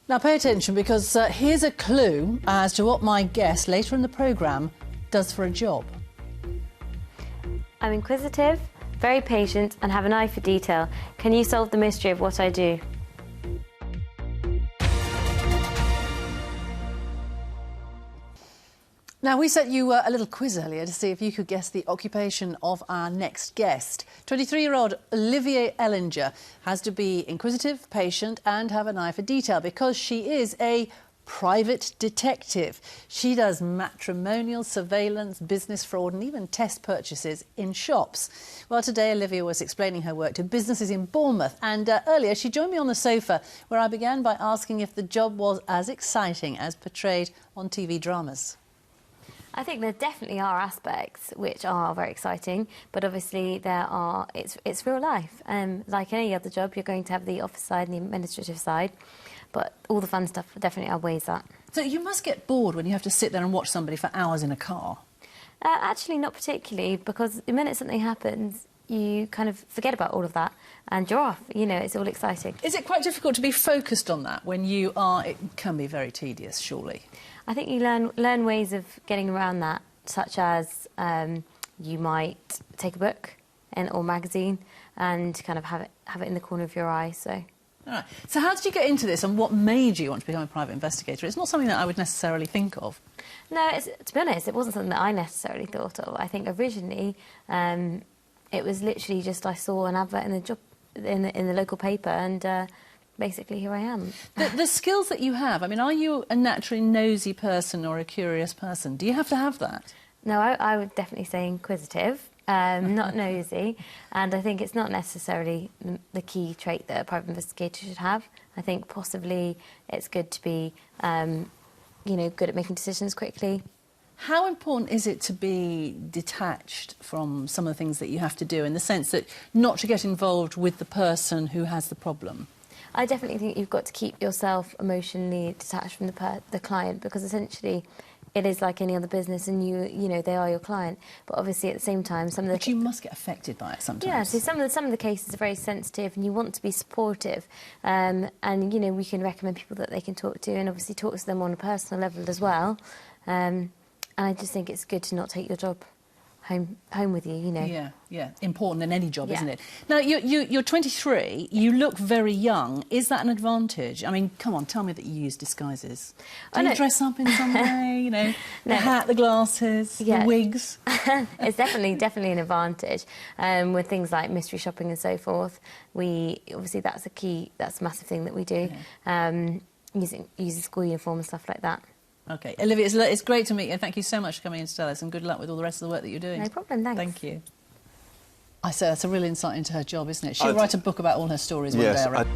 Now pay attention, because here's a clue as to what my guest later in the programme does for a job. I'm inquisitive, very patient and have an eye for detail. Can you solve the mystery of what I do? Now, we set you a little quiz earlier to see if you could guess the occupation of our next guest. 23-year-old Olivia Ellenger has to be inquisitive, patient and have an eye for detail because she is a private detective. She does matrimonial surveillance, business fraud and even test purchases in shops. Well, today Olivia was explaining her work to businesses in Bournemouth, and earlier she joined me on the sofa where I began by asking if the job was as exciting as portrayed on TV dramas. I think there definitely are aspects which are very exciting, but obviously it's real life. Like any other job, you're going to have the office side and the administrative side, but all the fun stuff definitely outweighs that. So you must get bored when you have to sit there and watch somebody for hours in a car. Actually, not particularly, because the minute something happens, you kind of forget about all of that and you're off. You know, it's all exciting. Is it quite difficult to be focused on that when you are... It can be very tedious, surely. I think you learn ways of getting around that, such as you might take a book or magazine and kind of have it in the corner of your eye. So. All right. So how did you get into this, and what made you want to become a private investigator? It's not something that I would necessarily think of. No, to be honest, it wasn't something that I necessarily thought of. I think originally it was literally just I saw an advert in the local paper and. Basically, here I am. The skills that you have, I mean, are you a naturally nosy person or a curious person? Do you have to have that? No, I would definitely say inquisitive, not nosy, and I think it's not necessarily the key trait that a private investigator should have. I think possibly it's good to be, you know, good at making decisions quickly. How important is it to be detached from some of the things that you have to do, in the sense that not to get involved with the person who has the problem? I definitely think you've got to keep yourself emotionally detached from the client, because essentially it is like any other business and you know, they are your client. But obviously at the same time But you must get affected by it sometimes. Yeah, so some of the cases are very sensitive and you want to be supportive. And, you know, we can recommend people that they can talk to and obviously talk to them on a personal level as well. And I just think it's good to not take your job home with you, you know. Yeah, important in any job, isn't it? Now, you're 23, you look very young. Is that an advantage? I mean, come on, tell me that you use disguises. Do you dress up in some way, you know, the hat, the glasses, the wigs? It's definitely an advantage. With things like mystery shopping and so forth, obviously that's a massive thing that we do, using school uniform and stuff like that. OK. Olivia, it's great to meet you, and thank you so much for coming in to tell us, and good luck with all the rest of the work that you're doing. No problem, thanks. Thank you. I say that's a real insight into her job, isn't it? She'll write a book about all her stories one day, I reckon.